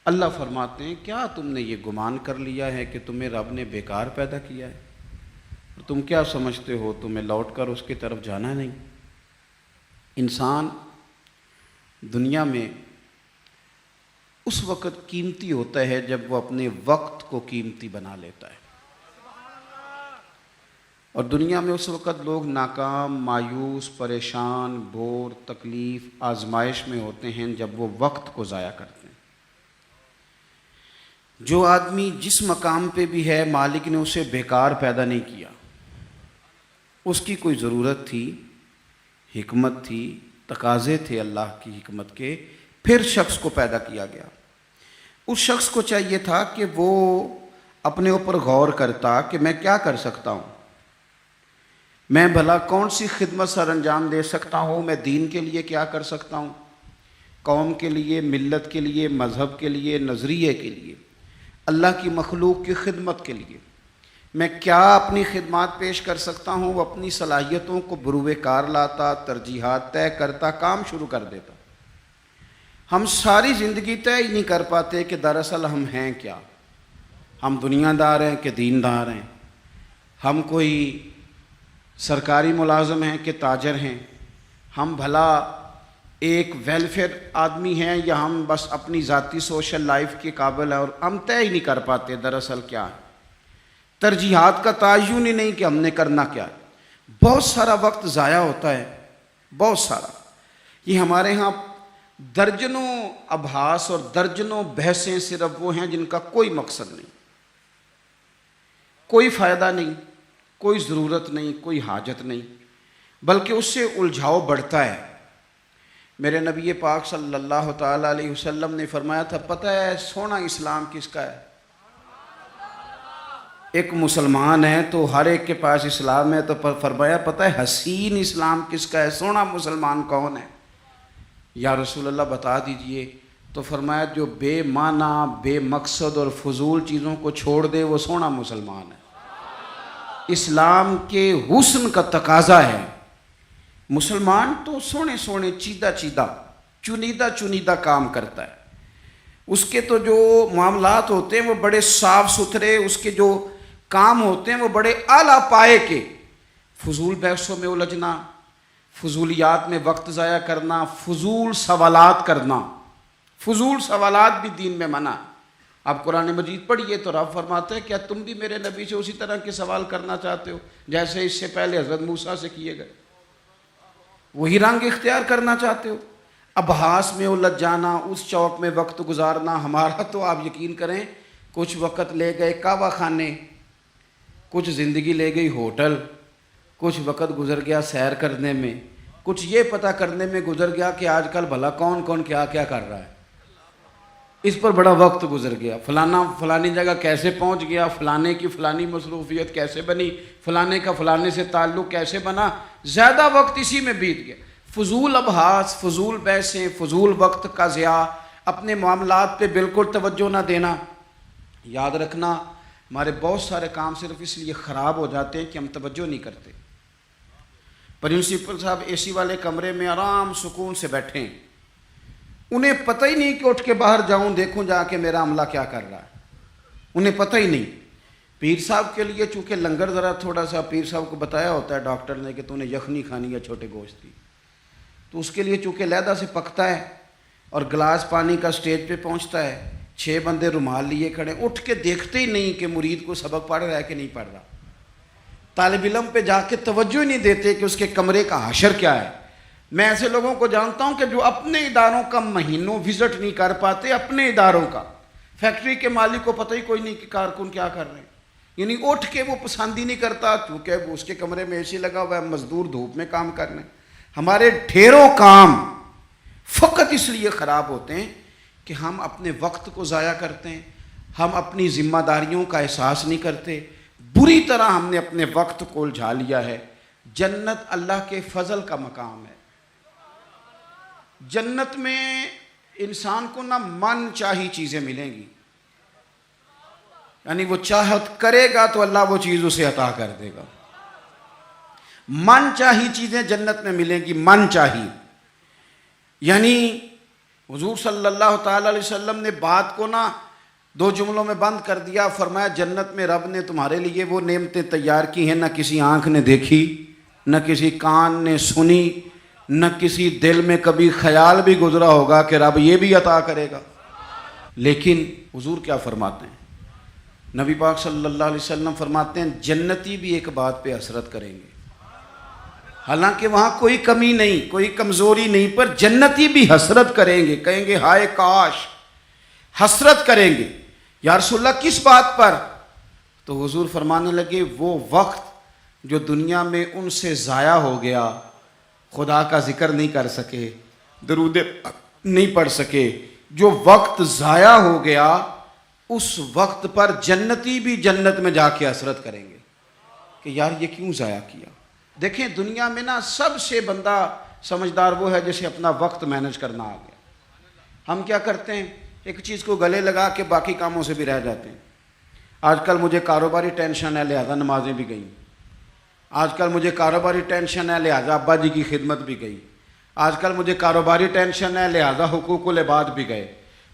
اللہ فرماتے ہیں کیا تم نے یہ گمان کر لیا ہے کہ تمہیں رب نے بیکار پیدا کیا ہے؟ تم کیا سمجھتے ہو تمہیں لوٹ کر اس کی طرف جانا نہیں؟ انسان دنیا میں اس وقت قیمتی ہوتا ہے جب وہ اپنے وقت کو قیمتی بنا لیتا ہے، اور دنیا میں اس وقت لوگ ناکام، مایوس، پریشان، بور، تکلیف، آزمائش میں ہوتے ہیں جب وہ وقت کو ضائع کرتے ہیں۔ جو آدمی جس مقام پہ بھی ہے مالک نے اسے بیکار پیدا نہیں کیا، اس کی کوئی ضرورت تھی، حکمت تھی، تقاضے تھے اللہ کی حکمت کے، پھر شخص کو پیدا کیا گیا۔ اس شخص کو چاہیے تھا کہ وہ اپنے اوپر غور کرتا کہ میں کیا کر سکتا ہوں، میں بھلا کون سی خدمت سر انجام دے سکتا ہوں، میں دین کے لیے کیا کر سکتا ہوں، قوم کے لیے، ملت کے لیے، مذہب کے لیے، نظریے کے لیے، اللہ کی مخلوق کی خدمت کے لیے میں کیا اپنی خدمات پیش کر سکتا ہوں۔ وہ اپنی صلاحیتوں کو بروئے کار لاتا، ترجیحات طے کرتا، کام شروع کر دیتا۔ ہم ساری زندگی طے ہی نہیں کر پاتے کہ دراصل ہم ہیں کیا، ہم دنیا دار ہیں کہ دین دار ہیں، ہم کوئی سرکاری ملازم ہیں کہ تاجر ہیں، ہم بھلا ایک ویلفیئر آدمی ہیں یا ہم بس اپنی ذاتی سوشل لائف کے قابل ہیں، اور ہم طے ہی نہیں کر پاتے دراصل کیا ہے۔ ترجیحات کا تعین ہی نہیں کہ ہم نے کرنا کیا ہے۔ بہت سارا وقت ضائع ہوتا ہے، بہت سارا۔ یہ ہمارے ہاں درجنوں ابحاث اور درجنوں بحثیں صرف وہ ہیں جن کا کوئی مقصد نہیں، کوئی فائدہ نہیں، کوئی ضرورت نہیں، کوئی حاجت نہیں، بلکہ اس سے الجھاؤ بڑھتا ہے۔ میرے نبی پاک صلی اللہ تعالیٰ علیہ وسلم نے فرمایا تھا، پتہ ہے سونا اسلام کس کا ہے؟ ایک مسلمان ہے تو ہر ایک کے پاس اسلام ہے، تو فرمایا پتہ ہے حسین اسلام کس کا ہے، سونا مسلمان کون ہے؟ یا رسول اللہ بتا دیجئے۔ تو فرمایا جو بے معنی، بے مقصد اور فضول چیزوں کو چھوڑ دے وہ سونا مسلمان ہے۔ اسلام کے حسن کا تقاضا ہے۔ مسلمان تو سونے سونے، چیدہ چیدہ، چنیدہ چنیدہ کام کرتا ہے۔ اس کے تو جو معاملات ہوتے ہیں وہ بڑے صاف ستھرے، اس کے جو کام ہوتے ہیں وہ بڑے اعلیٰ پائے کے۔ فضول بحثوں میں الجھنا، فضولیات میں وقت ضائع کرنا، فضول سوالات کرنا، فضول سوالات بھی دین میں منع۔ آپ قرآن مجید پڑھیے تو رب فرماتا ہے کیا تم بھی میرے نبی سے اسی طرح کے سوال کرنا چاہتے ہو جیسے اس سے پہلے حضرت موسیٰ سے کیے گئے؟ وہی رنگ اختیار کرنا چاہتے ہو؟ ابحاث میں الجھ جانا، اس چوک میں وقت گزارنا۔ ہمارا تو آپ یقین کریں کچھ وقت لے گئے کعبہ خانے، کچھ زندگی لے گئی ہوٹل، کچھ وقت گزر گیا سیر کرنے میں، کچھ یہ پتہ کرنے میں گزر گیا کہ آج کل بھلا کون کون کیا کیا کر رہا ہے، اس پر بڑا وقت گزر گیا۔ فلانا فلانی جگہ کیسے پہنچ گیا، فلانے کی فلانی مصروفیت کیسے بنی، فلانے کا فلانے سے تعلق کیسے بنا، زیادہ وقت اسی میں بیت گیا۔ فضول ابحاث، فضول بحثیں، فضول وقت کا ضیاع، اپنے معاملات پہ بالکل توجہ نہ دینا۔ یاد رکھنا ہمارے بہت سارے کام صرف اس لیے خراب ہو جاتے ہیں کہ ہم توجہ نہیں کرتے۔ پرنسپل صاحب اے سی والے کمرے میں آرام سکون سے بیٹھے ہیں، انہیں پتہ ہی نہیں کہ اٹھ کے باہر جاؤں دیکھوں جا کے میرا عملہ کیا کر رہا ہے، انہیں پتہ ہی نہیں۔ پیر صاحب کے لیے چونکہ لنگر ذرا تھوڑا سا پیر صاحب کو بتایا ہوتا ہے ڈاکٹر نے کہ تو نے یخنی کھانی ہے چھوٹے گوشت کی، تو اس کے لیے چونکہ علیحدہ سے پکتا ہے اور گلاس پانی کا سٹیج پہ پہنچتا ہے، 6 بندے رومال لیے کھڑے، اٹھ کے دیکھتے ہی نہیں کہ مرید کو سبق پڑھ رہا ہے کہ نہیں پڑھ رہا۔ طالب علم پہ جا کے توجہ ہی نہیں دیتے کہ اس کے کمرے کا حشر کیا ہے۔ میں ایسے لوگوں کو جانتا ہوں کہ جو اپنے اداروں کا مہینوں وزٹ نہیں کر پاتے، اپنے اداروں کا، فیکٹری کے مالک کو پتہ ہی کوئی نہیں کہ کارکن کیا کر رہے ہیں، یعنی اٹھ کے وہ پسند ہی نہیں کرتا کیونکہ اس کے کمرے میں اے سی لگا ہوا ہے، مزدور دھوپ میں کام کر رہے ہیں۔ ہمارے ڈھیروں کام فقط اس لیے خراب ہوتے ہیں کہ ہم اپنے وقت کو ضائع کرتے ہیں، ہم اپنی ذمہ داریوں کا احساس نہیں کرتے، بری طرح ہم نے اپنے وقت کو الجھا لیا ہے۔ جنت اللہ کے فضل کا مقام ہے۔ جنت میں انسان کو نہ من چاہی چیزیں ملیں گی، یعنی وہ چاہت کرے گا تو اللہ وہ چیز اسے عطا کر دے گا۔ من چاہی چیزیں جنت میں ملیں گی، من چاہی، یعنی حضور صلی اللہ تعالی علیہ وسلم نے بات کو نا 2 جملوں میں بند کر دیا. فرمایا جنت میں رب نے تمہارے لیے وہ نعمتیں تیار کی ہیں نہ کسی آنکھ نے دیکھی، نہ کسی کان نے سنی، نہ کسی دل میں کبھی خیال بھی گزرا ہوگا کہ رب یہ بھی عطا کرے گا. لیکن حضور کیا فرماتے ہیں؟ نبی پاک صلی اللہ علیہ وسلم فرماتے ہیں جنتی بھی ایک بات پہ حسرت کریں گے، حالانکہ وہاں کوئی کمی نہیں، کوئی کمزوری نہیں، پر جنتی بھی حسرت کریں گے، کہیں گے ہائے کاش. حسرت کریں گے. یا رسول اللہ کس بات پر؟ تو حضور فرمانے لگے وہ وقت جو دنیا میں ان سے ضائع ہو گیا، خدا کا ذکر نہیں کر سکے، درود نہیں پڑھ سکے، جو وقت ضائع ہو گیا اس وقت پر جنتی بھی جنت میں جا کے حسرت کریں گے کہ یار یہ کیوں ضائع کیا. دیکھیں دنیا میں نا سب سے بندہ سمجھدار وہ ہے جسے اپنا وقت مینج کرنا آ گیا. ہم کیا کرتے ہیں؟ ایک چیز کو گلے لگا کے باقی کاموں سے بھی رہ جاتے ہیں. آج کل مجھے کاروباری ٹینشن ہے لہذا نمازیں بھی گئیں، آج کل مجھے کاروباری ٹینشن ہے لہذا ابا جی کی خدمت بھی گئی، آج کل مجھے کاروباری ٹینشن ہے لہذا حقوق العباد بھی گئے.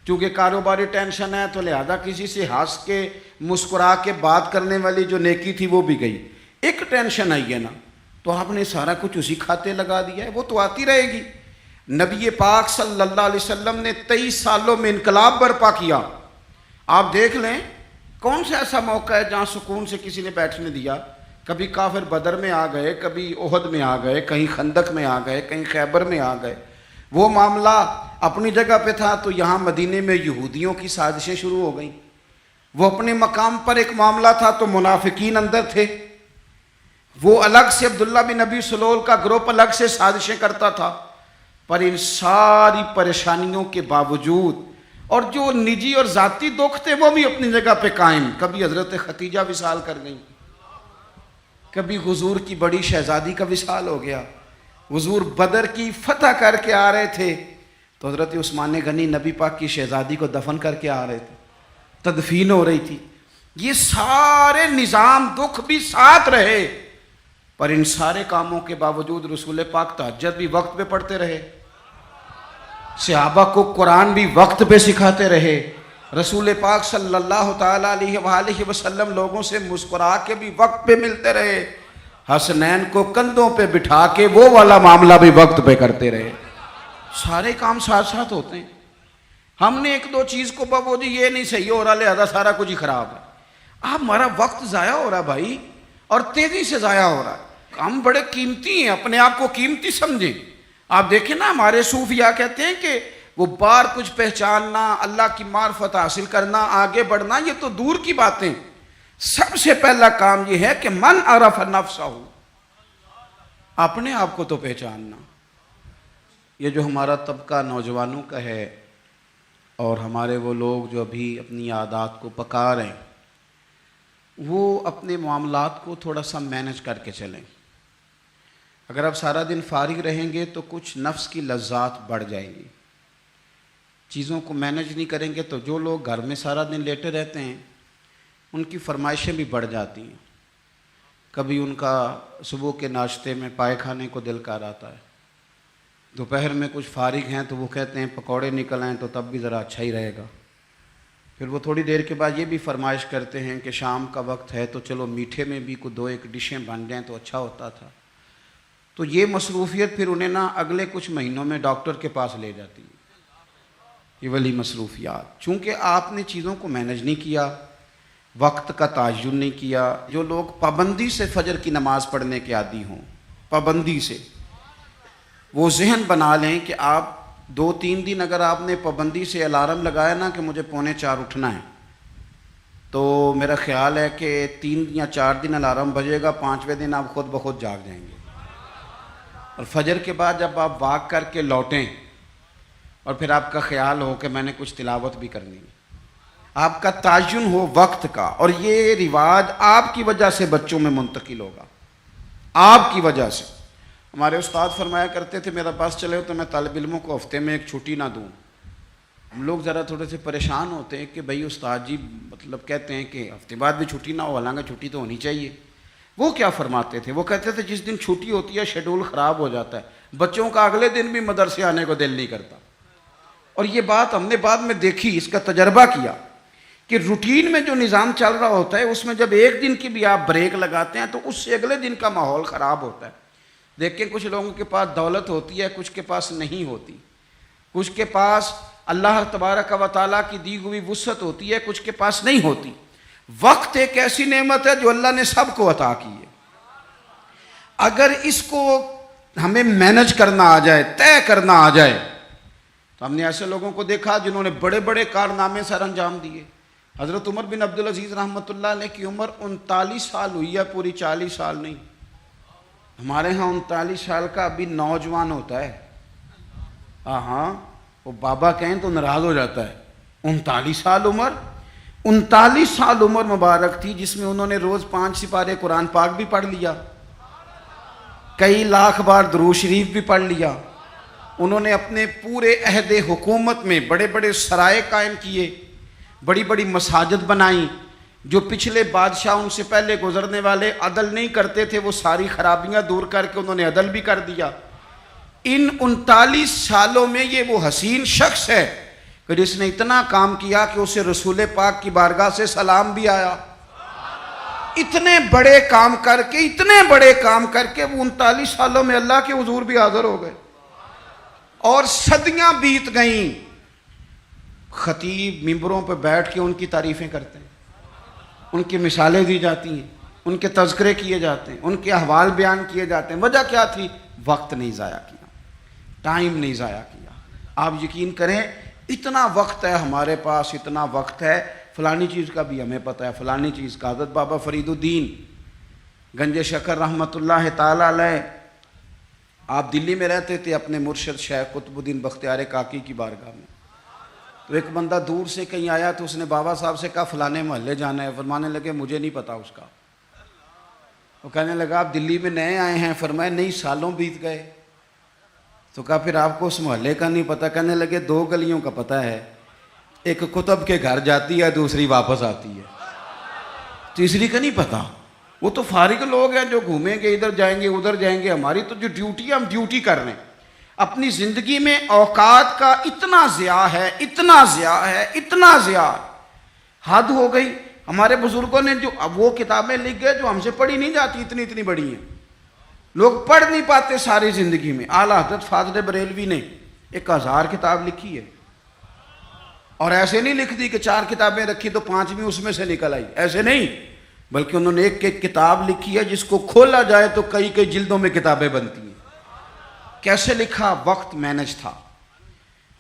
کیونکہ کاروباری ٹینشن ہے تو لہذا کسی سے ہنس کے مسکرا کے بات کرنے والی جو نیکی تھی وہ بھی گئی. ایک ٹینشن آئی ہے نا تو آپ نے سارا کچھ اسی کھاتے لگا دیا ہے، وہ تو آتی رہے گی. نبی پاک صلی اللہ علیہ وسلم نے 23 سالوں میں انقلاب برپا کیا. آپ دیکھ لیں کون سا ایسا موقع ہے جہاں سکون سے کسی نے بیٹھنے دیا؟ کبھی کافر بدر میں آ گئے، کبھی احد میں آ گئے، کہیں خندق میں آ گئے، کہیں خیبر میں آ گئے. وہ معاملہ اپنی جگہ پہ تھا تو یہاں مدینے میں یہودیوں کی سازشیں شروع ہو گئیں. وہ اپنے مقام پر ایک معاملہ تھا تو منافقین اندر تھے. وہ الگ سے عبداللہ بن ابی سلول کا گروپ الگ سے سازشیں کرتا تھا. پر ان ساری پریشانیوں کے باوجود اور جو نجی اور ذاتی دکھ تھے وہ بھی اپنی جگہ پہ قائم. کبھی حضرت خدیجہ وصال کر گئیں، کبھی حضور کی بڑی شہزادی کا وصال ہو گیا. حضور بدر کی فتح کر کے آ رہے تھے تو حضرت عثمان غنی نبی پاک کی شہزادی کو دفن کر کے آ رہے تھے، تدفین ہو رہی تھی. یہ سارے نظام دکھ بھی ساتھ رہے، پر ان سارے کاموں کے باوجود رسول پاک تہجد بھی وقت پہ پڑھتے رہے، صحابہ کو قرآن بھی وقت پہ سکھاتے رہے. رسول پاک صلی اللہ تعالیٰ علیہ وآلہ وسلم لوگوں سے مسکرا کے بھی وقت پہ ملتے رہے. حسنین کو کندھوں پہ بٹھا کے وہ والا معاملہ بھی وقت پہ کرتے رہے. سارے کام ساتھ ساتھ ہوتے ہیں. ہم نے ایک دو چیز کو بابو جی یہ نہیں صحیح ہو رہا لہذا سارا کچھ ہی خراب ہے. آپ ہمارا وقت ضائع ہو رہا بھائی، اور تیزی سے ضائع ہو رہا ہے. ہم بڑے قیمتی ہیں، اپنے آپ کو قیمتی سمجھیں. آپ دیکھیں نا ہمارے صوفیاء کہتے ہیں کہ وہ بار کچھ پہچاننا، اللہ کی معرفت حاصل کرنا، آگے بڑھنا یہ تو دور کی باتیں. سب سے پہلا کام یہ ہے کہ من عرف نفسہ، اپنے آپ کو تو پہچاننا. یہ جو ہمارا طبقہ نوجوانوں کا ہے اور ہمارے وہ لوگ جو ابھی اپنی عادات کو پکا رہے ہیں، وہ اپنے معاملات کو تھوڑا سا مینج کر کے چلیں. اگر آپ سارا دن فارغ رہیں گے تو کچھ نفس کی لذات بڑھ جائیں گی. چیزوں کو مینج نہیں کریں گے تو جو لوگ گھر میں سارا دن لیٹے رہتے ہیں ان کی فرمائشیں بھی بڑھ جاتی ہیں. کبھی ان کا صبح کے ناشتے میں پائے کھانے کو دل کر آتا ہے، دوپہر میں کچھ فارغ ہیں تو وہ کہتے ہیں پکوڑے نکل آئیں تو تب بھی ذرا اچھا ہی رہے گا. پھر وہ تھوڑی دیر کے بعد یہ بھی فرمائش کرتے ہیں کہ شام کا وقت ہے تو چلو میٹھے میں بھی کوئی 2-1 ڈشیں بن جائیں تو اچھا ہوتا تھا. تو یہ مصروفیت پھر انہیں نا اگلے کچھ مہینوں میں ڈاکٹر کے پاس لے جاتی ہے. یہ والی مصروفیات، چونکہ آپ نے چیزوں کو مینج نہیں کیا، وقت کا تعین نہیں کیا. جو لوگ پابندی سے فجر کی نماز پڑھنے کے عادی ہوں، پابندی سے، وہ ذہن بنا لیں کہ آپ 2-3 دن اگر آپ نے پابندی سے الارم لگایا نا کہ مجھے 3:45 اٹھنا ہے، تو میرا خیال ہے کہ 3 یا 4 دن الارم بجے گا، 5ویں دن آپ خود بخود جاگ جائیں گے. اور فجر کے بعد جب آپ واک کر کے لوٹیں اور پھر آپ کا خیال ہو کہ میں نے کچھ تلاوت بھی کرنی ہے، آپ کا تعین ہو وقت کا. اور یہ رواج آپ کی وجہ سے بچوں میں منتقل ہوگا، آپ کی وجہ سے. ہمارے استاد فرمایا کرتے تھے میرا بس چلے تو میں طالب علموں کو ہفتے میں 1 چھٹی نہ دوں. ہم لوگ ذرا تھوڑے سے پریشان ہوتے ہیں کہ بھئی استاد جی مطلب کہتے ہیں کہ ہفتے بعد بھی چھٹی نہ ہو، حالانکہ چھٹی تو ہونی چاہیے. وہ کیا فرماتے تھے؟ وہ کہتے تھے جس دن چھٹی ہوتی ہے شیڈول خراب ہو جاتا ہے، بچوں کا اگلے دن بھی مدرسے آنے کو دل نہیں کرتا. اور یہ بات ہم نے بعد میں دیکھی، اس کا تجربہ کیا کہ روٹین میں جو نظام چل رہا ہوتا ہے اس میں جب ایک دن کی بھی آپ بریک لگاتے ہیں تو اس سے اگلے دن کا ماحول خراب ہوتا ہے۔ دیکھیں کچھ لوگوں کے پاس دولت ہوتی ہے، کچھ کے پاس نہیں ہوتی، کچھ کے پاس اللہ تبارک و تعالیٰ کی دی ہوئی وسعت ہوتی ہے، کچھ کے پاس نہیں ہوتی۔ وقت ایک ایسی نعمت ہے جو اللہ نے سب کو عطا کی ہے، اگر اس کو ہمیں مینج کرنا آ جائے، طے کرنا آ جائے، تو ہم نے ایسے لوگوں کو دیکھا جنہوں نے بڑے بڑے کارنامے سر انجام دیے۔ حضرت عمر بن عبدالعزیز رحمۃ اللہ علیہ کی عمر 39 سال ہوئی ہے، پوری 40 سال نہیں۔ ہمارے ہاں 39 سال کا ابھی نوجوان ہوتا ہے، ہاں وہ بابا کہیں تو ناراض ہو جاتا ہے۔ 39 سال عمر، 39 سال عمر مبارک تھی جس میں انہوں نے روز 5 سپارے قرآن پاک بھی پڑھ لیا، کئی لاکھ بار درود شریف بھی پڑھ لیا۔ انہوں نے اپنے پورے عہد حکومت میں بڑے بڑے سرائے قائم کیے، بڑی بڑی مساجد بنائیں۔ جو پچھلے بادشاہ ان سے پہلے گزرنے والے عدل نہیں کرتے تھے وہ ساری خرابیاں دور کر کے انہوں نے عدل بھی کر دیا۔ ان 39 سالوں میں یہ وہ حسین شخص ہے کہ جس نے اتنا کام کیا کہ اسے رسول پاک کی بارگاہ سے سلام بھی آیا۔ اتنے بڑے کام کر کے، اتنے بڑے کام کر کے وہ 39 سالوں میں اللہ کے حضور بھی حاضر ہو گئے، اور صدیاں بیت گئیں۔ خطیب ممبروں پہ بیٹھ کے ان کی تعریفیں کرتے ہیں، ان کی مثالیں دی جاتی ہیں، ان کے تذکرے کیے جاتے ہیں، ان کے احوال بیان کیے جاتے ہیں۔ وجہ کیا تھی؟ وقت نہیں ضائع کیا، ٹائم نہیں ضائع کیا۔ آپ یقین کریں اتنا وقت ہے ہمارے پاس، اتنا وقت ہے، فلانی چیز کا بھی ہمیں پتہ ہے، فلانی چیز کا۔ حضرت بابا فرید الدین گنج شکر رحمۃ اللہ تعالی علیہ، آپ دلی میں رہتے تھے اپنے مرشد شیخ قطب الدین بختیار کاکی کی بارگاہ میں۔ تو ایک بندہ دور سے کہیں آیا تو اس نے بابا صاحب سے کہا فلانے محلے جانا ہے۔ فرمانے لگے مجھے نہیں پتا اس کا۔ وہ کہنے لگا آپ دلی میں نئے آئے ہیں؟ فرمایا نہیں، سالوں بیت گئے۔ تو کہا پھر آپ کو اس محلے کا نہیں پتا؟ کہنے لگے 2 گلیوں کا پتہ ہے، ایک قطب کے گھر جاتی ہے، دوسری واپس آتی ہے، تیسری کا نہیں پتا۔ وہ تو فارغ لوگ ہیں جو گھومیں گے، ادھر جائیں گے ادھر جائیں گے۔ ہماری تو جو ڈیوٹی ہے ہم ڈیوٹی کر رہے ہیں۔ اپنی زندگی میں اوقات کا اتنا ضیاع ہے، اتنا ضیاع ہے، اتنا ضیاع، حد ہو گئی۔ ہمارے بزرگوں نے جو اب وہ کتابیں لکھ گئے جو ہم سے پڑھی نہیں جاتی، اتنی اتنی بڑی ہیں، لوگ پڑھ نہیں پاتے ساری زندگی میں۔ اعلیٰ حضرت فاضل بریلوی نے 1000 کتاب لکھی ہے، اور ایسے نہیں لکھ دی کہ 4 کتابیں رکھی تو 5ویں اس میں سے نکل آئی، ایسے نہیں، بلکہ انہوں نے ایک کتاب لکھی ہے جس کو کھولا جائے تو کئی کئی جلدوں میں کتابیں بنتی ہیں۔ کیسے لکھا؟ وقت مینج تھا،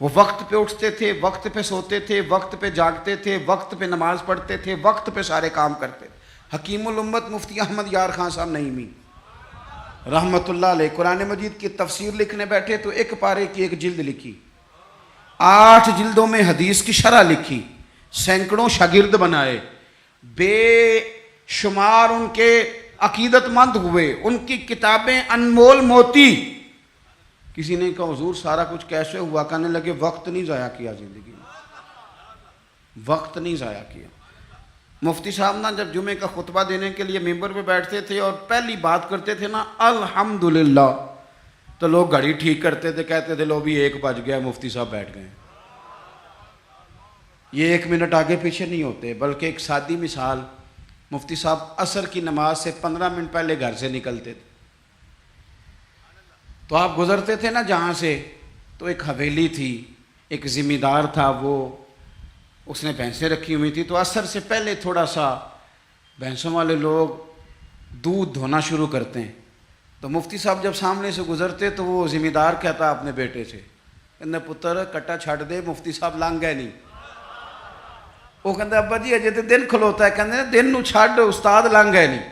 وہ وقت پہ اٹھتے تھے، وقت پہ سوتے تھے، وقت پہ جاگتے تھے، وقت پہ نماز پڑھتے تھے، وقت پہ سارے کام کرتے تھے۔ حکیم الامت مفتی احمد یار خان صاحب نعیمی رحمۃ اللہ علیہ قرآن مجید کی تفسیر لکھنے بیٹھے تو 1 پارے کی 1 جلد لکھی، 8 جلدوں میں حدیث کی شرح لکھی، سینکڑوں شاگرد بنائے، بے شمار ان کے عقیدت مند ہوئے، ان کی کتابیں انمول موتی۔ کسی نے کہا حضور سارا کچھ کیسے ہوا؟ کہنے لگے وقت نہیں ضائع کیا زندگی میں، وقت نہیں ضائع کیا۔ مفتی صاحب نا جب جمعے کا خطبہ دینے کے لیے ممبر پہ بیٹھتے تھے اور پہلی بات کرتے تھے نا الحمدللہ، تو لوگ گھڑی ٹھیک کرتے تھے، کہتے تھے لو بھی 1 بج گیا، مفتی صاحب بیٹھ گئے۔ یہ 1 منٹ آگے پیچھے نہیں ہوتے، بلکہ ایک سادی مثال، مفتی صاحب عصر کی نماز سے 15 منٹ پہلے گھر سے نکلتے تھے، تو آپ گزرتے تھے نا جہاں سے، تو ایک حویلی تھی، ایک ذمہ دار تھا، وہ اس نے بھینسیں رکھی ہوئی تھی، تو عصر سے پہلے تھوڑا سا بھینسوں والے لوگ دودھ دھونا شروع کرتے ہیں۔ تو مفتی صاحب جب سامنے سے گزرتے تو وہ ذمہ دار کہتا اپنے بیٹے سے، کہتے پتر کٹا چھڑ دے، مفتی صاحب لنگ گئے نہیں۔ وہ کہتا ابا جی اجے تو دن کھلوتا ہے، کہتے دن نو چھڑ استاد لنگ گئے نہیں،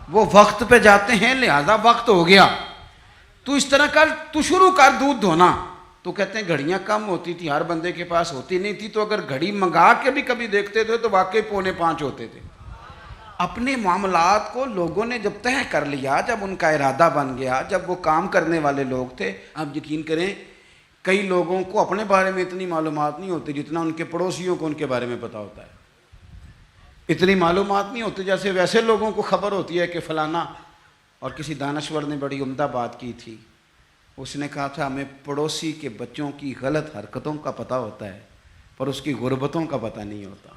وہ وقت پہ جاتے ہیں لہذا وقت ہو گیا، تو اس طرح کر، تو شروع کر دودھ دھونا۔ تو کہتے ہیں گھڑیاں کم ہوتی تھی، ہر بندے کے پاس ہوتی نہیں تھی، تو اگر گھڑی منگا کے بھی کبھی دیکھتے تھے تو واقعی 4:45 ہوتے تھے۔ اپنے معاملات کو لوگوں نے جب طے کر لیا، جب ان کا ارادہ بن گیا، جب وہ کام کرنے والے لوگ تھے، آپ یقین کریں کئی لوگوں کو اپنے بارے میں اتنی معلومات نہیں ہوتی جتنا ان کے پڑوسیوں کو ان کے بارے میں پتہ ہوتا ہے۔ اتنی معلومات نہیں ہوتی جیسے ویسے لوگوں کو خبر ہوتی ہے کہ فلانا، اور کسی دانشور نے بڑی عمدہ بات کی تھی اس نے کہا تھا ہمیں پڑوسی کے بچوں کی غلط حرکتوں کا پتہ ہوتا ہے پر اس کی غربتوں کا پتہ نہیں ہوتا.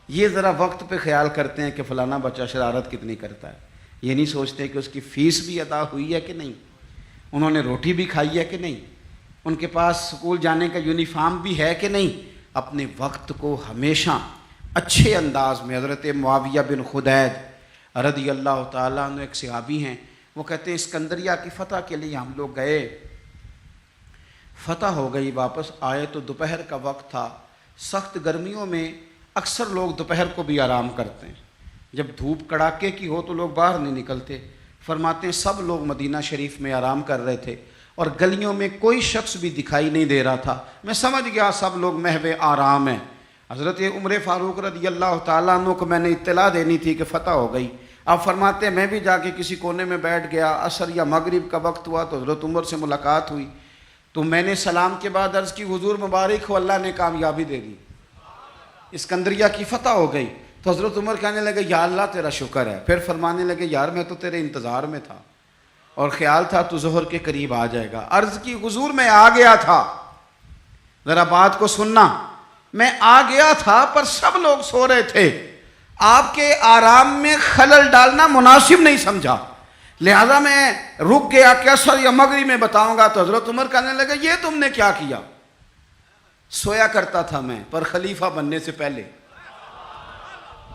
یہ ذرا وقت پہ خیال کرتے ہیں کہ فلانا بچہ شرارت کتنی کرتا ہے، یہ نہیں سوچتے کہ اس کی فیس بھی ادا ہوئی ہے کہ نہیں، انہوں نے روٹی بھی کھائی ہے کہ نہیں، ان کے پاس سکول جانے کا یونیفارم بھی ہے کہ نہیں. اپنے وقت کو ہمیشہ اچھے انداز میں. حضرت معاویہ بن خدید رضی اللہ تعالیٰ عنہ ایک صحابی ہیں، وہ کہتے ہیں اسکندریہ کی فتح کے لیے ہم لوگ گئے، فتح ہو گئی، واپس آئے تو دوپہر کا وقت تھا. سخت گرمیوں میں اکثر لوگ دوپہر کو بھی آرام کرتے ہیں، جب دھوپ کڑاکے کی ہو تو لوگ باہر نہیں نکلتے. فرماتے ہیں سب لوگ مدینہ شریف میں آرام کر رہے تھے اور گلیوں میں کوئی شخص بھی دکھائی نہیں دے رہا تھا. میں سمجھ گیا سب لوگ محو آرام ہیں. حضرت عمر فاروق رضی اللہ تعالیٰ عنہ کو میں نے اطلاع دینی تھی کہ فتح ہو گئی. آپ فرماتے ہیں میں بھی جا کے کسی کونے میں بیٹھ گیا. عصر یا مغرب کا وقت ہوا تو حضرت عمر سے ملاقات ہوئی تو میں نے سلام کے بعد عرض کی حضور مبارک ہو، اللہ نے کامیابی دے دی، اسکندریہ کی فتح ہو گئی. تو حضرت عمر کہنے لگے یا اللہ تیرا شکر ہے. پھر فرمانے لگے یار میں تو تیرے انتظار میں تھا اور خیال تھا تو ظہر کے قریب آ جائے گا. عرض کی حضور میں آ گیا تھا، ذرا بات کو سننا، میں آ گیا تھا پر سب لوگ سو رہے تھے، آپ کے آرام میں خلل ڈالنا مناسب نہیں سمجھا، لہذا میں رک گیا کہ عصر یا مغرب میں بتاؤں گا. تو حضرت عمر کہنے لگے یہ تم نے کیا کیا؟ سویا کرتا تھا میں، پر خلیفہ بننے سے پہلے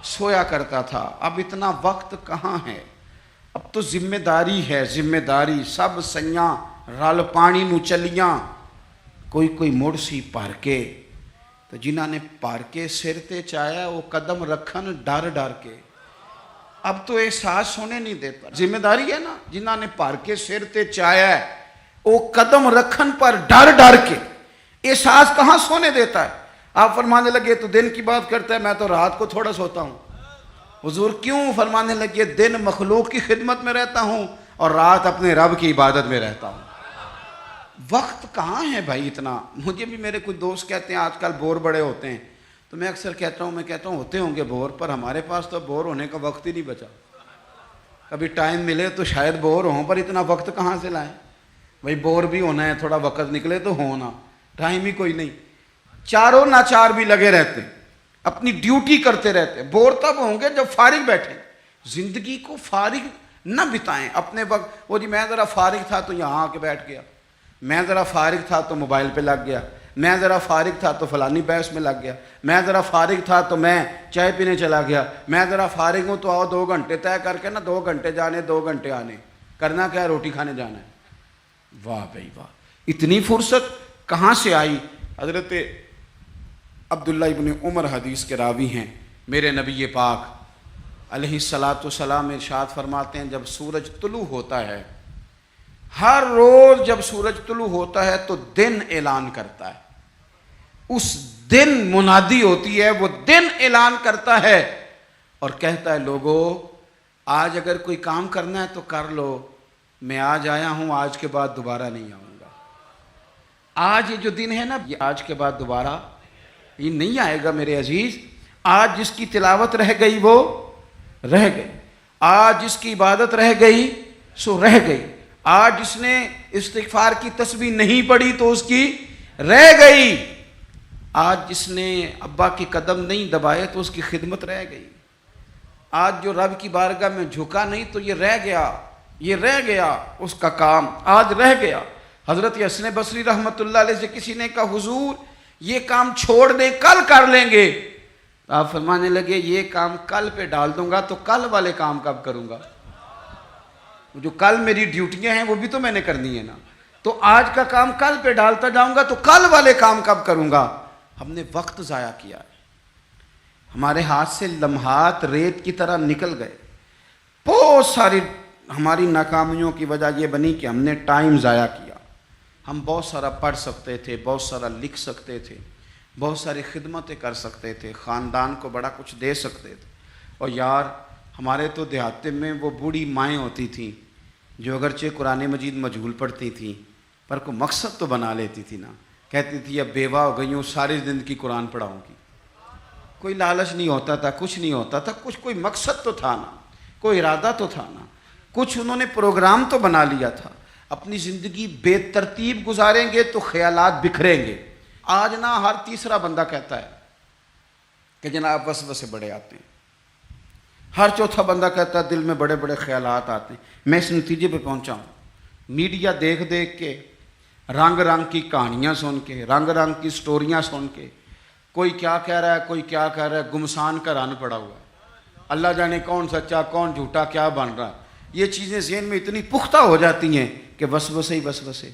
سویا کرتا تھا. اب اتنا وقت کہاں ہے، اب تو ذمہ داری ہے، ذمہ داری. سب سیاں رل پانی نو چلیاں، کوئی مڑ سی پار کے. تو جنہاں نے پار کے سر تے چایا وہ قدم رکھن ڈر ڈر کے. اب تو احساس ہونے نہیں دیتا. ذمہ داری ہے نا، جنہاں نے پار کے سر تے چایا ہے وہ قدم رکھن پر ڈر ڈر کے. احساس کہاں سونے دیتا ہے. آپ فرمانے لگے تو دن کی بات کرتا ہے، میں تو رات کو تھوڑا سوتا ہوں. حضور کیوں؟ فرمانے لگے دن مخلوق کی خدمت میں رہتا ہوں اور رات اپنے رب کی عبادت میں رہتا ہوں. وقت کہاں ہے بھائی اتنا. مجھے بھی میرے کچھ دوست کہتے ہیں آج کل بور بڑے ہوتے ہیں، تو میں اکثر کہتا ہوں ہوتے ہوں گے بور، پر ہمارے پاس تو بور ہونے کا وقت ہی نہیں بچا. کبھی ٹائم ملے تو شاید بور ہوں، پر اتنا وقت کہاں سے لائیں بھائی. بور بھی ہونا ہے، تھوڑا وقت نکلے تو ہونا، ٹائم ہی کوئی نہیں. چاروں ناچار بھی لگے رہتے، اپنی ڈیوٹی کرتے رہتے. بور تب ہوں گے جب فارغ بیٹھیں. زندگی کو فارغ نہ بتائیں اپنے وقت. وہ جی میں ذرا فارغ تھا تو یہاں آ کے بیٹھ گیا، میں ذرا فارغ تھا تو موبائل پہ لگ گیا، میں ذرا فارغ تھا تو فلانی بحث میں لگ گیا، میں ذرا فارغ تھا تو میں چائے پینے چلا گیا، میں ذرا فارغ ہوں تو آؤ 2 گھنٹے طے کر کے نا، 2 گھنٹے جانے 2 گھنٹے آنے. کرنا کیا ہے؟ روٹی کھانے جانا ہے. واہ بھائی واہ، اتنی فرصت کہاں سے آئی. حضرت عبداللہ ابن عمر حدیث کے راوی ہیں. میرے نبی پاک علیہ الصلاۃ والسلام ارشاد فرماتے ہیں جب سورج طلوع ہوتا ہے، ہر روز جب سورج طلوع ہوتا ہے تو دن اعلان کرتا ہے. اس دن منادی ہوتی ہے، وہ دن اعلان کرتا ہے اور کہتا ہے لوگو آج اگر کوئی کام کرنا ہے تو کر لو، میں آج آیا ہوں، آج کے بعد دوبارہ نہیں آؤں گا. آج یہ جو دن ہے نا، یہ آج کے بعد دوبارہ یہ نہیں آئے گا میرے عزیز. آج جس کی تلاوت رہ گئی وہ رہ گئی، آج جس کی عبادت رہ گئی سو رہ گئی، آج جس نے استغفار کی تسبیح نہیں پڑھی تو اس کی رہ گئی، آج جس نے ابا کی قدم نہیں دبائے تو اس کی خدمت رہ گئی، آج جو رب کی بارگاہ میں جھکا نہیں تو یہ رہ گیا، یہ رہ گیا، اس کا کام آج رہ گیا. حضرت حسن بصری رحمۃ اللہ علیہ سے کسی نے کہا حضور یہ کام چھوڑ دیں کل کر لیں گے. آپ فرمانے لگے یہ کام کل پہ ڈال دوں گا تو کل والے کام کب کروں گا؟ جو کل میری ڈیوٹیاں ہیں وہ بھی تو میں نے کرنی ہے نا. تو آج کا کام کل پہ ڈالتا جاؤں گا تو کل والے کام کب کروں گا؟ ہم نے وقت ضائع کیا ہے، ہمارے ہاتھ سے لمحات ریت کی طرح نکل گئے. بہت ساری ہماری ناکامیوں کی وجہ یہ بنی کہ ہم نے ٹائم ضائع کیا. ہم بہت سارا پڑھ سکتے تھے، بہت سارا لکھ سکتے تھے، بہت ساری خدمتیں کر سکتے تھے، خاندان کو بڑا کچھ دے سکتے تھے. اور یار ہمارے تو دیہاتے میں وہ بوڑھی مائیں ہوتی تھیں جو اگرچہ قرآن مجید مجہول پڑھتی تھیں پر کوئی مقصد تو بنا لیتی تھی نا. کہتی تھی اب بیوہ ہو گئی ہوں ساری زندگی قرآن پڑھاؤں گی. کوئی لالچ نہیں ہوتا تھا، کچھ نہیں ہوتا تھا، کچھ کوئی مقصد تو تھا نا، کوئی ارادہ تو تھا نا، کچھ انہوں نے پروگرام تو بنا لیا تھا. اپنی زندگی بے ترتیب گزاریں گے تو خیالات بکھریں گے۔ آج نا ہر تیسرا بندہ کہتا ہے کہ جناب وسوسے بڑے آتے ہیں، ہر چوتھا بندہ کہتا ہے دل میں بڑے بڑے خیالات آتے ہیں۔ میں اس نتیجے پہ پہنچا ہوں، میڈیا دیکھ دیکھ کے، رنگ رنگ کی کہانیاں سن کے، رنگ رنگ کی سٹوریاں سن کے، کوئی کیا کہہ رہا ہے، کوئی کیا کہہ رہا ہے، گمسان کا رن پڑا ہوا ہے۔ اللہ جانے کون سچا کون جھوٹا کیا بن رہا ہے۔ یہ چیزیں ذہن میں اتنی پختہ ہو جاتی ہیں کہ وسوسے ہی وسوسے،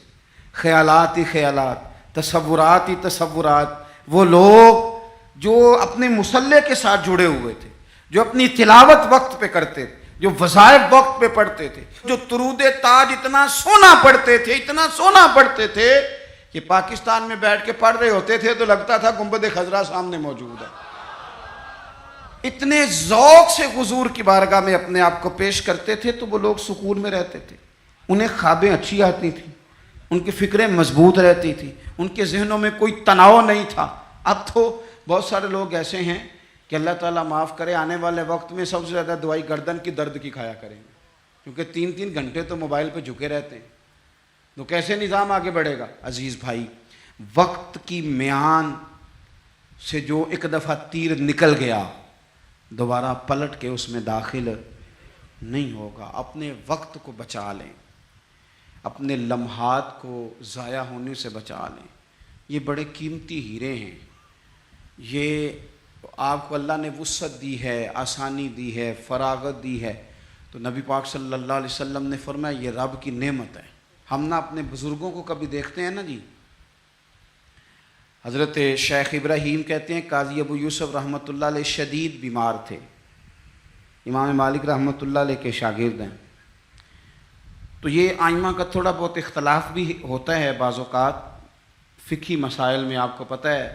خیالات ہی خیالات، تصورات ہی تصورات۔ وہ لوگ جو اپنے مصلح کے ساتھ جڑے ہوئے تھے، جو اپنی تلاوت وقت پہ کرتے تھے، جو وظائف وقت پہ پڑھتے تھے، جو درود تاج اتنا سونا پڑھتے تھے، اتنا سونا پڑھتے تھے کہ پاکستان میں بیٹھ کے پڑھ رہے ہوتے تھے تو لگتا تھا گنبد خضرا سامنے موجود ہے۔ اتنے ذوق سے حضور کی بارگاہ میں اپنے آپ کو پیش کرتے تھے تو وہ لوگ سکون میں رہتے تھے، انہیں خوابیں اچھی آتی تھیں، ان کی فکریں مضبوط رہتی تھی، ان کے ذہنوں میں کوئی تناؤ نہیں تھا۔ اب تو بہت سارے لوگ ایسے ہیں کہ اللہ تعالیٰ معاف کرے، آنے والے وقت میں سب سے زیادہ دوائی گردن کی درد کی کھایا کریں گے، کیونکہ 3 گھنٹے تو موبائل پہ جھکے رہتے ہیں، تو کیسے نظام آگے بڑھے گا؟ عزیز بھائی، وقت کی میان سے جو ایک دفعہ تیر نکل گیا دوبارہ پلٹ کے اس میں داخل نہیں ہوگا۔ اپنے وقت کو بچا لیں، اپنے لمحات کو ضائع ہونے سے بچا لیں، یہ بڑے قیمتی ہیرے ہیں۔ یہ آپ کو اللہ نے وسعت دی ہے، آسانی دی ہے، فراغت دی ہے، تو نبی پاک صلی اللہ علیہ وسلم نے فرمایا یہ رب کی نعمت ہے۔ ہم نا اپنے بزرگوں کو کبھی دیکھتے ہیں نا جی، حضرت شیخ ابراہیم کہتے ہیں قاضی ابو یوسف رحمۃ اللہ علیہ شدید بیمار تھے، امام مالک رحمۃ اللہ علیہ کے شاگرد ہیں۔ تو یہ آئمہ کا تھوڑا بہت اختلاف بھی ہوتا ہے بعض اوقات فقہی مسائل میں، آپ کو پتہ ہے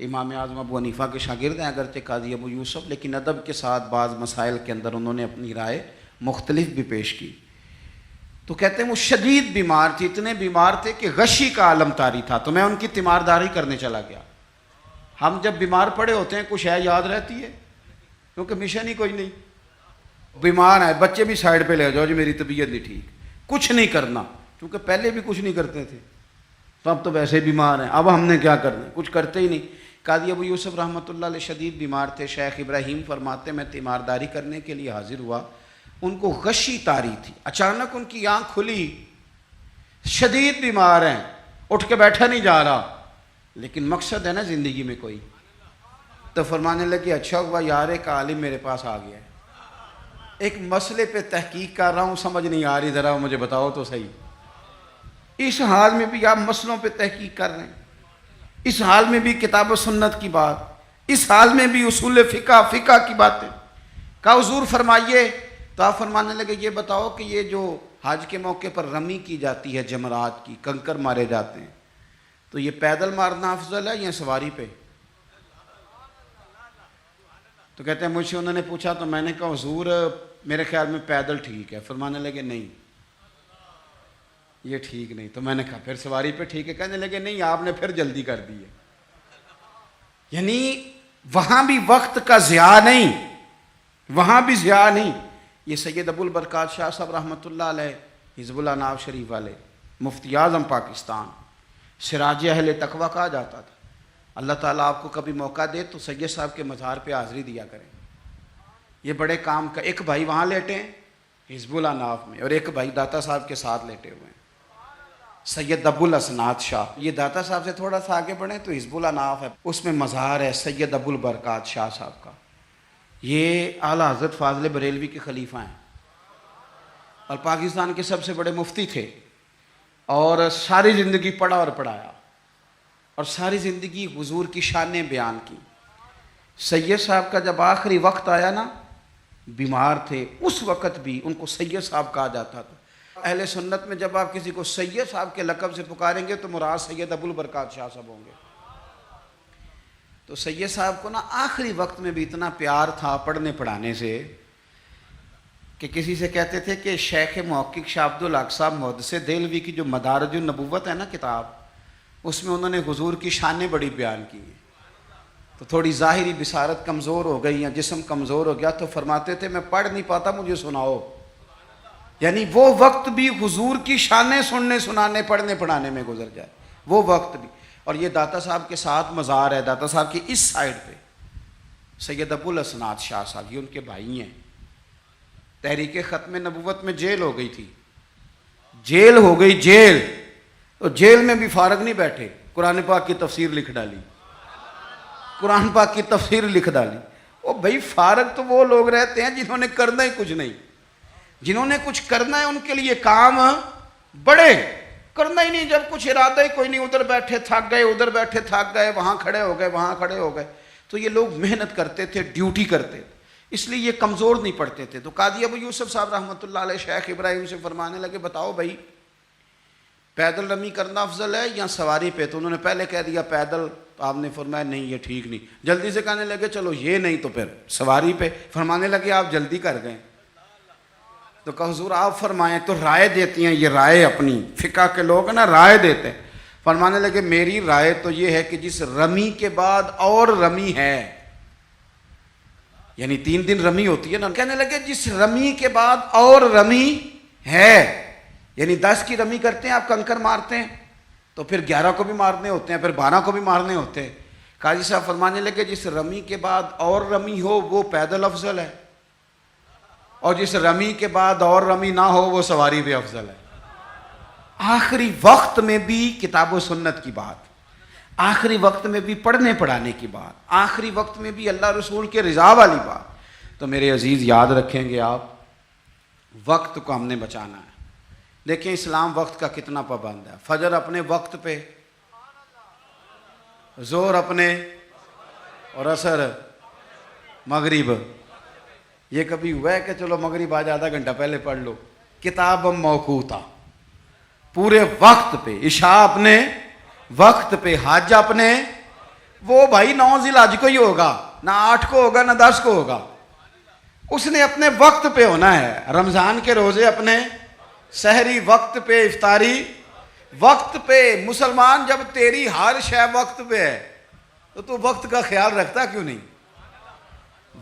امام اعظم ابو حنیفہ کے شاگرد ہیں اگرچہ قاضی ابو یوسف، لیکن ادب کے ساتھ بعض مسائل کے اندر انہوں نے اپنی رائے مختلف بھی پیش کی۔ تو کہتے ہیں وہ شدید بیمار تھے، اتنے بیمار تھے کہ غشی کا عالم طاری تھا، تو میں ان کی تیمارداری کرنے چلا گیا۔ ہم جب بیمار پڑے ہوتے ہیں کچھ ہے یاد رہتی ہے، کیونکہ مشن ہی کوئی نہیں، بیمار ہیں بچے بھی سائڈ پہ لے جاؤ جی میری طبیعت نہیں ٹھیک، کچھ نہیں کرنا، کیونکہ پہلے بھی کچھ نہیں کرتے تھے، تو اب تو ویسے بیمار ہیں، اب ہم نے کیا کرنا ہے، کچھ کرتے ہی نہیں۔ قاضی ابو یوسف رحمۃ اللہ علیہ شدید بیمار تھے، شیخ ابراہیم فرماتے میں تیمارداری کرنے کے لیے حاضر ہوا، ان کو غشی طاری تھی، اچانک ان کی آنکھ کھلی، شدید بیمار ہیں، اٹھ کے بیٹھا نہیں جا رہا، لیکن مقصد ہے نا زندگی میں کوئی، تو فرمانے لگے اچھا ہوا یار ایک عالم میرے پاس آ گیا ہے، ایک مسئلے پہ تحقیق کر رہا ہوں، سمجھ نہیں آ رہی، ذرا مجھے بتاؤ تو صحیح۔ اس حال میں بھی آپ مسئلوں پہ تحقیق کر رہے ہیں، اس حال میں بھی کتاب و سنت کی بات، اس حال میں بھی اصول فقہ کی باتیں، کہا حضور فرمائیے، تو آپ فرمانے لگے یہ بتاؤ کہ یہ جو حج کے موقع پر رمی کی جاتی ہے جمرات کی، کنکر مارے جاتے ہیں، تو یہ پیدل مارنا افضل ہے یا سواری پہ؟ تو کہتے ہیں مجھ سے انہوں نے پوچھا تو میں نے کہا حضور میرے خیال میں پیدل ٹھیک ہے، فرمانے لگے نہیں یہ ٹھیک نہیں، تو میں نے کہا پھر سواری پہ ٹھیک ہے، کہنے لگے نہیں آپ نے پھر جلدی کر دی ہے۔ یعنی وہاں بھی وقت کا ضیاع نہیں، وہاں بھی ضیاع نہیں۔ یہ سید ابو البرکات شاہ صاحب رحمۃ اللہ علیہ حزب اللہ ناو شریف والے مفتی اعظم پاکستان، سراج اہل تقویٰ کہا جاتا تھا۔ اللہ تعالیٰ آپ کو کبھی موقع دے تو سید صاحب کے مزار پہ حاضری دیا کریں، یہ بڑے کام کا، ایک بھائی وہاں لیٹے ہیں حزب اللہ ناف میں اور ایک بھائی داتا صاحب کے ساتھ لیٹے ہوئے ہیں، سید ابو الاسناد شاہ۔ یہ داتا صاحب سے تھوڑا سا آگے بڑھیں تو حزب اللہ ناف ہے، اس میں مزار ہے سید ابو البرکات شاہ صاحب کا، یہ اعلیٰ حضرت فاضل بریلوی کے خلیفہ ہیں اور پاکستان کے سب سے بڑے مفتی تھے، اور ساری زندگی پڑھا اور پڑھایا اور ساری زندگی حضور کی شانیں بیان کی۔ سید صاحب کا جب آخری وقت آیا نا، بیمار تھے، اس وقت بھی ان کو سید صاحب کہا جاتا تھا۔ اہل سنت میں جب آپ کسی کو سید صاحب کے لقب سے پکاریں گے تو مراد سید ابو البرکات شاہ صاحب ہوں گے۔ تو سید صاحب کو نا آخری وقت میں بھی اتنا پیار تھا پڑھنے پڑھانے سے کہ کسی سے کہتے تھے کہ شیخ محقق شاہ عبد الحق صاحب محدث دہلوی کی جو مدارج النبوت ہے نا کتاب، اس میں انہوں نے حضور کی شانیں بڑی بیان کی ہیں، تو تھوڑی ظاہری بصارت کمزور ہو گئی یا جسم کمزور ہو گیا تو فرماتے تھے میں پڑھ نہیں پاتا مجھے سناؤ، یعنی وہ وقت بھی حضور کی شانیں سننے سنانے پڑھنے پڑھانے میں گزر جائے، وہ وقت بھی۔ اور یہ داتا صاحب کے ساتھ مزار ہے، داتا صاحب کی اس سائیڈ پہ سید ابو الاسناد شاہ صاحب، یہ ان کے بھائی ہیں۔ تحریک ختم نبوت میں جیل ہو گئی تھی، جیل ہو گئی جیل، تو جیل میں بھی فارغ نہیں بیٹھے، قرآن پاک کی تفسیر لکھ ڈالی، قرآن پاک کی تفسیر لکھ ڈالی۔ او بھائی فارغ تو وہ لوگ رہتے ہیں جنہوں نے کرنا ہی کچھ نہیں، جنہوں نے کچھ کرنا ہے ان کے لیے کام بڑے، کرنا ہی نہیں، جب کچھ ارادہ ہی کوئی نہیں، ادھر بیٹھے تھک گئے، ادھر بیٹھے تھک گئے، وہاں کھڑے ہو گئے، وہاں کھڑے ہو گئے۔ تو یہ لوگ محنت کرتے تھے، ڈیوٹی کرتے تھے، اس لیے یہ کمزور نہیں پڑتے تھے۔ تو قاضی ابو یوسف صاحب رحمۃ اللہ علیہ شیخ ابراہیم سے فرمانے لگے بتاؤ بھائی پیدل رمی کرنا افضل ہے یا سواری پہ؟ تو انہوں نے پہلے کہہ دیا پیدل، تو آپ نے فرمایا نہیں یہ ٹھیک نہیں، جلدی سے کہنے لگے چلو یہ نہیں تو پھر سواری پہ، فرمانے لگے آپ جلدی کر گئے۔ تو کہا حضور آپ فرمائیں، تو رائے دیتی ہیں، یہ رائے اپنی فقہ کے لوگ نا رائے دیتے ہیں۔ فرمانے لگے میری رائے تو یہ ہے کہ جس رمی کے بعد اور رمی ہے، یعنی 3 دن رمی ہوتی ہے نا، کہنے لگے جس رمی کے بعد اور رمی ہے، یعنی 10 کی رمی کرتے ہیں آپ، کنکر مارتے ہیں تو پھر 11 کو بھی مارنے ہوتے ہیں، پھر 12 کو بھی مارنے ہوتے ہیں۔ قاضی صاحب فرمانے لگے جس رمی کے بعد اور رمی ہو وہ پیدل افضل ہے، اور جس رمی کے بعد اور رمی نہ ہو وہ سواری پہ افضل ہے۔ آخری وقت میں بھی کتاب و سنت کی بات، آخری وقت میں بھی پڑھنے پڑھانے کی بات، آخری وقت میں بھی اللہ رسول کے رضا والی بات۔ تو میرے عزیز یاد رکھیں گے آپ، وقت کو ہم نے بچانا ہے۔ دیکھیں اسلام وقت کا کتنا پابند ہے، فجر اپنے وقت پہ، ظہر اپنے، اور عصر مغرب۔ یہ کبھی ہوا ہے کہ چلو مغرب آج آدھا گھنٹہ پہلے پڑھ لو؟ کتاب موقوتا، پورے وقت پہ، عشاء اپنے وقت پہ، حج اپنے، وہ بھائی 9 ذی الحج کو ہی ہوگا، نہ 8 کو ہوگا نہ 10 کو ہوگا، اس نے اپنے وقت پہ ہونا ہے۔ رمضان کے روزے اپنے، سحری وقت پہ، افطاری وقت پہ۔ مسلمان جب تیری ہر شے وقت پہ ہے تو وقت کا خیال رکھتا کیوں نہیں؟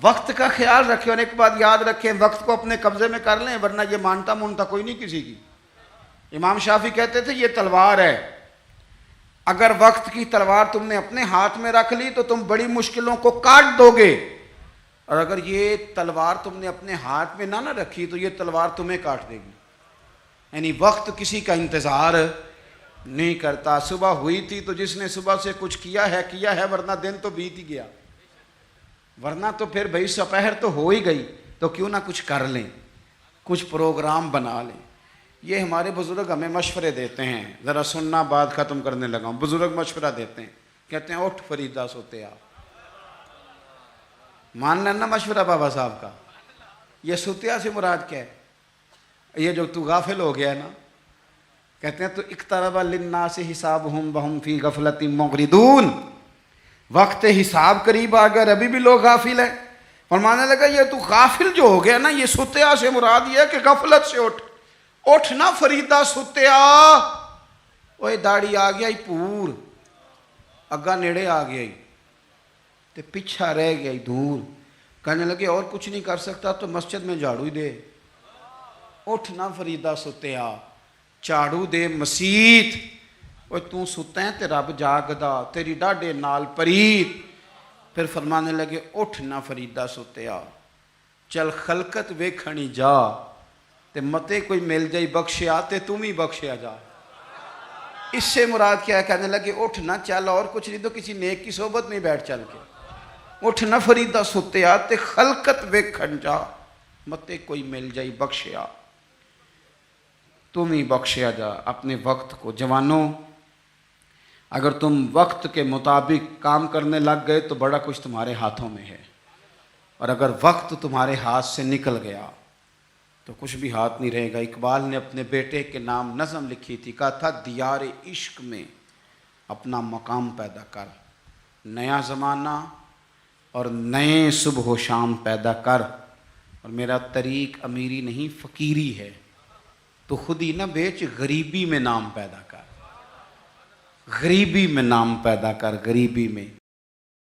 وقت کا خیال رکھیں۔ اور ایک بات یاد رکھیں، وقت کو اپنے قبضے میں کر لیں، ورنہ یہ مانتا کوئی نہیں کسی کی۔ امام شافعی کہتے تھے یہ تلوار ہے، اگر وقت کی تلوار تم نے اپنے ہاتھ میں رکھ لی تو تم بڑی مشکلوں کو کاٹ دو گے، اور اگر یہ تلوار تم نے اپنے ہاتھ میں نہ رکھی تو یہ تلوار تمہیں کاٹ دے گی۔ یعنی وقت کسی کا انتظار نہیں کرتا۔ صبح ہوئی تھی تو جس نے صبح سے کچھ کیا ہے، ورنہ دن تو بیت ہی گیا، ورنہ تو پھر بھائی سپہر تو ہو ہی گئی، تو کیوں نہ کچھ کر لیں، کچھ پروگرام بنا لیں۔ یہ ہمارے بزرگ ہمیں مشورے دیتے ہیں، ذرا سننا بات ختم کرنے لگا ہوں۔ بزرگ مشورہ دیتے ہیں، کہتے ہیں اٹھ فریدہ سوتے آپ، مان لینا مشورہ بابا صاحب کا۔ یہ ستیا سے مراد کیا ہے؟ یہ جو تو غافل ہو گیا ہے نا، کہتے ہیں تو اقترب للناس حسابہم وہم فی غفلۃ معرضون، وقت حساب قریب آ گیا، ابھی بھی لوگ غافل ہیں۔ فرمانے لگا یہ تو غافل جو ہو گیا نا، یہ ستیا سے مراد یہ ہے کہ غفلت سے اٹھ نا فریدہ ستیا۔ اوے داڑھی آ گیا ہی پور، اگا نیڑے آ گیا ہی تے پیچھا رہ گیا ہی دور۔ کہنے لگے اور کچھ نہیں کر سکتا تو مسجد میں جھاڑو ہی دے، اٹھ نا فریدہ ستیا، جھاڑو دے مسیت۔ اوے تو ستا ہے تے رب جاگدا، تیری ڈاڈے نال پریت۔ پھر فرمانے لگے اٹھ نا فریدہ ستیا، چل خلقت ویکھنی جا، تے متے کوئی مل جائی بخشیا تے تم ہی بخشیا جا۔ اس سے مراد کیا ہے؟ کہنے لگے اٹھ نہ چل، اور کچھ نہیں تو کسی نیک کی صحبت میں بیٹھ چل کے، اٹھ نہ فریدہ ستیا تے خلقت ویکھن جا، متے کوئی مل جائی بخشیا، تم ہی بخشیا جا اپنے وقت کو۔ جوانوں، اگر تم وقت کے مطابق کام کرنے لگ گئے تو بڑا کچھ تمہارے ہاتھوں میں ہے، اور اگر وقت تمہارے ہاتھ سے نکل گیا تو کچھ بھی ہاتھ نہیں رہے گا۔ اقبال نے اپنے بیٹے کے نام نظم لکھی تھی، کہا تھا دیار عشق میں اپنا مقام پیدا کر، نیا زمانہ اور نئے صبح و شام پیدا کر، اور میرا طریق امیری نہیں فقیری ہے، تو خود ہی نہ بیچ، غریبی میں نام پیدا کر، غریبی میں نام پیدا کر، غریبی میں۔